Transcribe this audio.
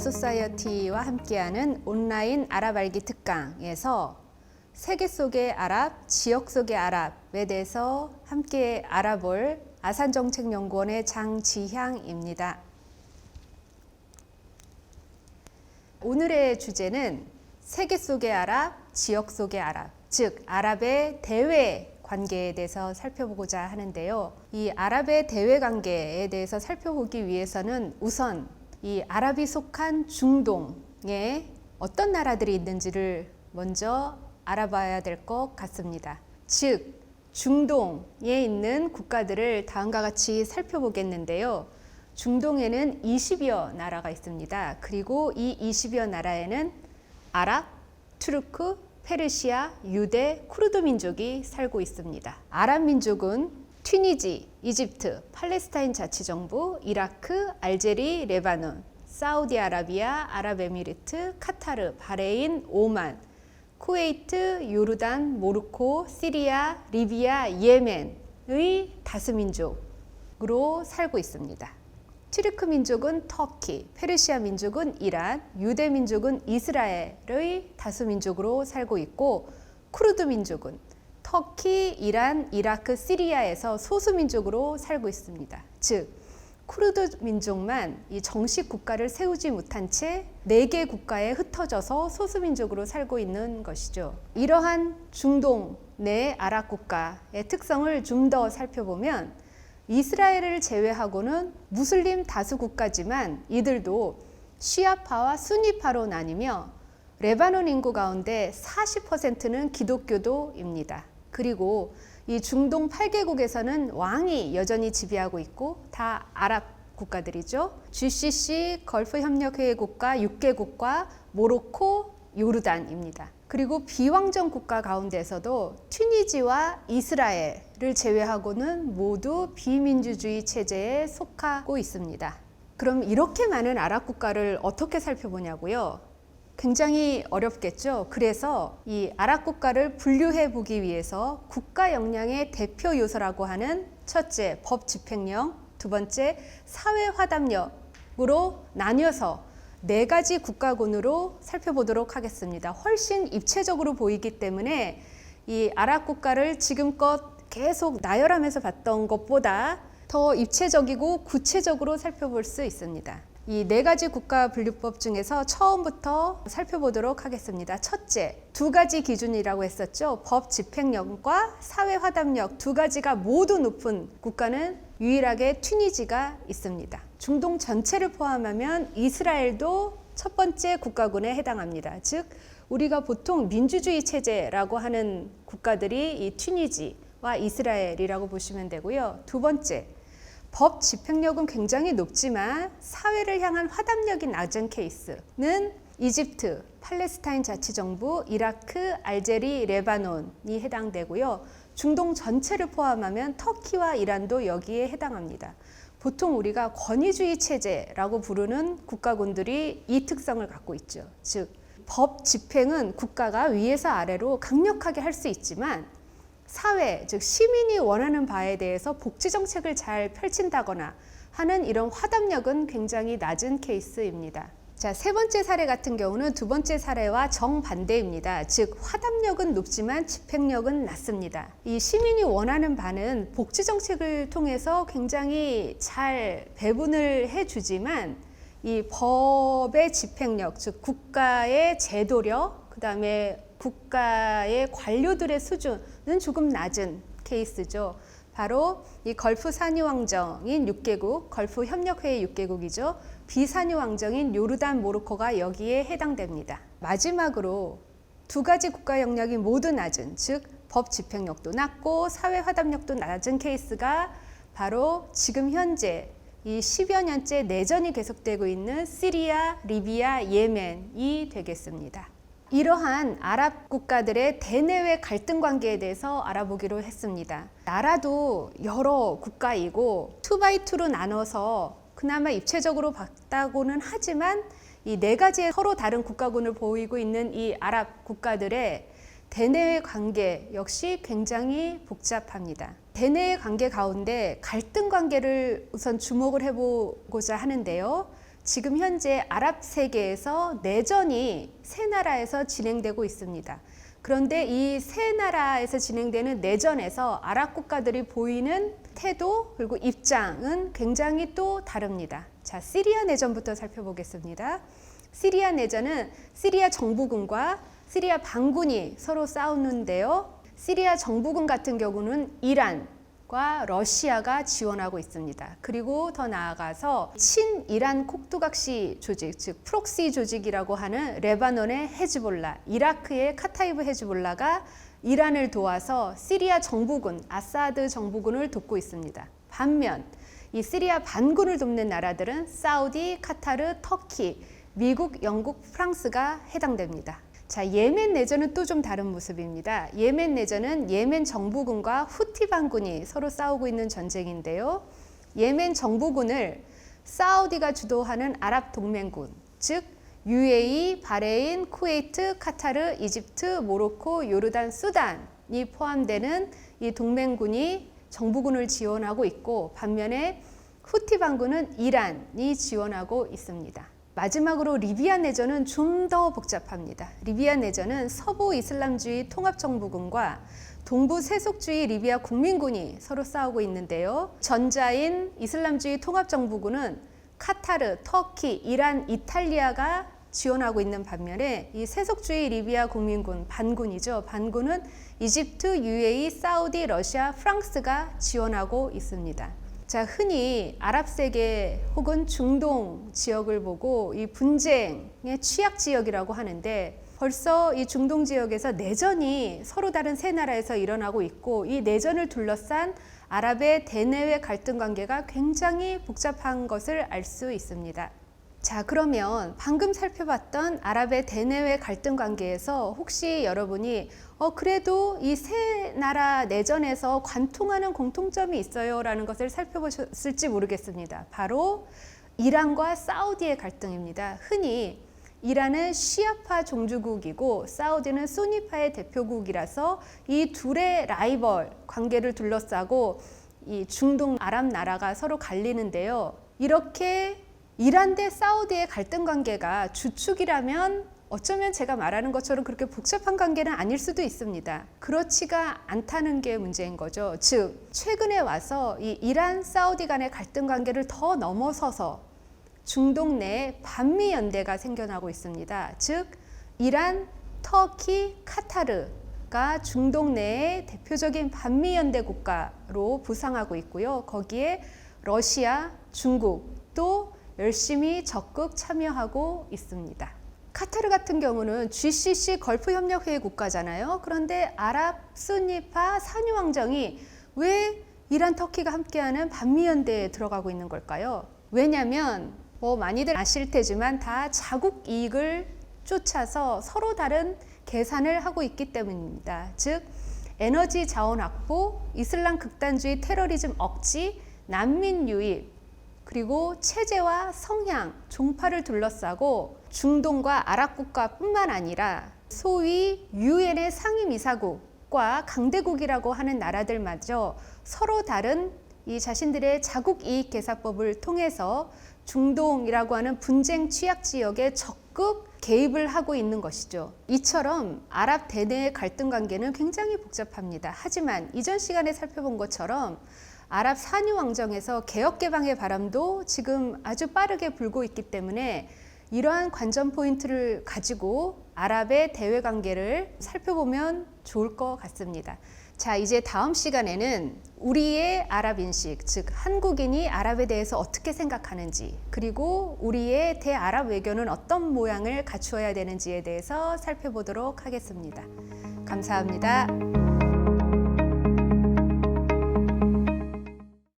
소사이어티와 함께하는 온라인 아랍 알기 특강에서 세계 속의 아랍, 지역 속의 아랍에 대해서 함께 알아볼 아산정책연구원의 장지향입니다. 오늘의 주제는 세계 속의 아랍, 지역 속의 아랍, 즉 아랍의 대외 관계에 대해서 살펴보고자 하는데요. 이 아랍의 대외 관계에 대해서 살펴보기 위해서는 우선 이 아랍이 속한 중동에 어떤 나라들이 있는지를 먼저 알아봐야 될 것 같습니다. 즉 중동에 있는 국가들을 다음과 같이 살펴보겠는데요. 중동에는 20여 나라가 있습니다. 그리고 이 20여 나라에는 아랍, 투르크, 페르시아, 유대, 쿠르드 민족이 살고 있습니다. 아랍 민족은 튀니지, 이집트, 팔레스타인 자치정부, 이라크, 알제리, 레바논, 사우디아라비아, 아랍에미리트, 카타르, 바레인, 오만, 쿠웨이트, 요르단, 모로코, 시리아, 리비아, 예멘의 다수민족으로 살고 있습니다. 튀르크 민족은 터키, 페르시아 민족은 이란, 유대 민족은 이스라엘의 다수민족으로 살고 있고, 쿠르드 민족은 터키, 이란, 이라크, 시리아에서 소수민족으로 살고 있습니다. 즉 쿠르드 민족만 이 정식 국가를 세우지 못한 채 4개 국가에 흩어져서 소수민족으로 살고 있는 것이죠. 이러한 중동 내 아랍 국가의 특성을 좀 더 살펴보면 이스라엘을 제외하고는 무슬림 다수 국가지만 이들도 시아파와 수니파로 나뉘며 레바논 인구 가운데 40%는 기독교도입니다. 그리고 이 중동 8개국에서는 왕이 여전히 지배하고 있고 다 아랍 국가들이죠. GCC 걸프협력회의 국가 6개국과 모로코, 요르단입니다. 그리고 비왕정 국가 가운데서도 튀니지와 이스라엘을 제외하고는 모두 비민주주의 체제에 속하고 있습니다. 그럼 이렇게 많은 아랍 국가를 어떻게 살펴보냐고요? 굉장히 어렵겠죠. 그래서 이 아랍 국가를 분류해 보기 위해서 국가 역량의 대표 요소라고 하는 첫째, 법 집행력, 두 번째, 사회 화답력으로 나뉘어서 4가지 국가군으로 살펴보도록 하겠습니다. 훨씬 입체적으로 보이기 때문에 이 아랍 국가를 지금껏 계속 나열하면서 봤던 것보다 더 입체적이고 구체적으로 살펴볼 수 있습니다. 이 4가지 국가 분류법 중에서 처음부터 살펴보도록 하겠습니다. 첫째, 2가지 기준이라고 했었죠. 법 집행력과 사회 화답력 2가지가 모두 높은 국가는 유일하게 튀니지가 있습니다. 중동 전체를 포함하면 이스라엘도 첫 번째 국가군에 해당합니다. 즉 우리가 보통 민주주의 체제라고 하는 국가들이 이 튀니지와 이스라엘이라고 보시면 되고요. 두 번째, 법 집행력은 굉장히 높지만 사회를 향한 화답력이 낮은 케이스는 이집트, 팔레스타인 자치정부, 이라크, 알제리, 레바논이 해당되고요. 중동 전체를 포함하면 터키와 이란도 여기에 해당합니다. 보통 우리가 권위주의 체제라고 부르는 국가군들이 이 특성을 갖고 있죠. 즉, 법 집행은 국가가 위에서 아래로 강력하게 할 수 있지만 사회, 즉 시민이 원하는 바에 대해서 복지 정책을 잘 펼친다거나 하는 이런 화답력은 굉장히 낮은 케이스입니다. 자, 3번째 사례 같은 경우는 2번째 사례와 정반대입니다. 즉 화답력은 높지만 집행력은 낮습니다. 이 시민이 원하는 바는 복지 정책을 통해서 굉장히 잘 배분을 해주지만 이 법의 집행력, 즉 국가의 제도력, 그 다음에 국가의 관료들의 수준은 조금 낮은 케이스죠. 바로 이 걸프 산유왕정인 6개국, 걸프 협력회의 6개국이죠. 비산유왕정인 요르단, 모로코가 여기에 해당됩니다. 마지막으로 2가지 국가 역량이 모두 낮은, 즉 법 집행력도 낮고 사회 화답력도 낮은 케이스가 바로 지금 현재 이 10여 년째 내전이 계속되고 있는 시리아, 리비아, 예멘이 되겠습니다. 이러한 아랍 국가들의 대내외 갈등 관계에 대해서 알아보기로 했습니다. 나라도 여러 국가이고 2x2로 나눠서 그나마 입체적으로 봤다고는 하지만 이 4가지의 서로 다른 국가군을 보이고 있는 이 아랍 국가들의 대내외 관계 역시 굉장히 복잡합니다. 대내외 관계 가운데 갈등 관계를 우선 주목을 해보고자 하는데요. 지금 현재 아랍 세계에서 내전이 세 나라에서 진행되고 있습니다. 그런데 이 세 나라에서 진행되는 내전에서 아랍 국가들이 보이는 태도 그리고 입장은 굉장히 또 다릅니다. 자, 시리아 내전부터 살펴보겠습니다. 시리아 내전은 시리아 정부군과 시리아 반군이 서로 싸우는데요. 시리아 정부군 같은 경우는 이란과 러시아가 지원하고 있습니다. 그리고 더 나아가서 친이란 콕두각시 조직, 즉 프록시 조직이라고 하는 레바논의 헤즈볼라, 이라크의 카타이브 헤즈볼라가 이란을 도와서 시리아 정부군, 아사드 정부군을 돕고 있습니다. 반면 이 시리아 반군을 돕는 나라들은 사우디, 카타르, 터키, 미국, 영국, 프랑스가 해당됩니다. 자, 예멘 내전은 또 좀 다른 모습입니다. 예멘 내전은 예멘 정부군과 후티 반군이 서로 싸우고 있는 전쟁인데요. 예멘 정부군을 사우디가 주도하는 아랍 동맹군, 즉 UAE, 바레인, 쿠웨이트, 카타르, 이집트, 모로코, 요르단, 수단이 포함되는 이 동맹군이 정부군을 지원하고 있고, 반면에 후티 반군은 이란이 지원하고 있습니다. 마지막으로 리비아 내전은 좀 더 복잡합니다. 리비아 내전은 서부 이슬람주의 통합정부군과 동부 세속주의 리비아 국민군이 서로 싸우고 있는데요. 전자인 이슬람주의 통합정부군은 카타르, 터키, 이란, 이탈리아가 지원하고 있는 반면에 이 세속주의 리비아 국민군, 반군이죠. 반군은 이집트, UAE, 사우디, 러시아, 프랑스가 지원하고 있습니다. 자, 흔히 아랍 세계 혹은 중동 지역을 보고 이 분쟁의 취약 지역이라고 하는데, 벌써 이 중동 지역에서 내전이 서로 다른 세 나라에서 일어나고 있고, 이 내전을 둘러싼 아랍의 대내외 갈등 관계가 굉장히 복잡한 것을 알 수 있습니다. 자, 그러면 방금 살펴봤던 아랍의 대내외 갈등 관계에서 혹시 여러분이 그래도 이 세 나라 내전에서 관통하는 공통점이 있어요 라는 것을 살펴보셨을지 모르겠습니다. 바로 이란과 사우디의 갈등입니다. 흔히 이란은 시아파 종주국이고 사우디는 수니파의 대표국이라서 이 둘의 라이벌 관계를 둘러싸고 이 중동 아랍 나라가 서로 갈리는데요. 이렇게 이란 대 사우디의 갈등 관계가 주축이라면 어쩌면 제가 말하는 것처럼 그렇게 복잡한 관계는 아닐 수도 있습니다. 그렇지가 않다는 게 문제인 거죠. 즉, 최근에 와서 이 이란, 사우디 간의 갈등 관계를 더 넘어서서 중동 내에 반미 연대가 생겨나고 있습니다. 즉, 이란, 터키, 카타르가 중동 내의 대표적인 반미 연대 국가로 부상하고 있고요. 거기에 러시아, 중국도 열심히 적극 참여하고 있습니다. 카타르 같은 경우는 GCC 걸프협력회의 국가잖아요. 그런데 아랍 순니파 산유 왕정이 왜 이란, 터키가 함께하는 반미연대에 들어가고 있는 걸까요? 왜냐하면 많이들 아실 테지만 다 자국 이익을 쫓아서 서로 다른 계산을 하고 있기 때문입니다. 즉, 에너지 자원 확보, 이슬람 극단주의 테러리즘 억지, 난민 유입, 그리고 체제와 성향, 종파를 둘러싸고 중동과 아랍 국가뿐만 아니라 소위 유엔의 상임이사국과 강대국이라고 하는 나라들마저 서로 다른 이 자신들의 자국 이익 계산법을 통해서 중동이라고 하는 분쟁 취약 지역에 적극 개입을 하고 있는 것이죠. 이처럼 아랍 대내의 갈등 관계는 굉장히 복잡합니다. 하지만 이전 시간에 살펴본 것처럼 아랍 산유 왕정에서 개혁 개방의 바람도 지금 아주 빠르게 불고 있기 때문에 이러한 관전 포인트를 가지고 아랍의 대외 관계를 살펴보면 좋을 것 같습니다. 자, 이제 다음 시간에는 우리의 아랍 인식, 즉 한국인이 아랍에 대해서 어떻게 생각하는지, 그리고 우리의 대아랍 외교는 어떤 모양을 갖추어야 되는지에 대해서 살펴보도록 하겠습니다. 감사합니다.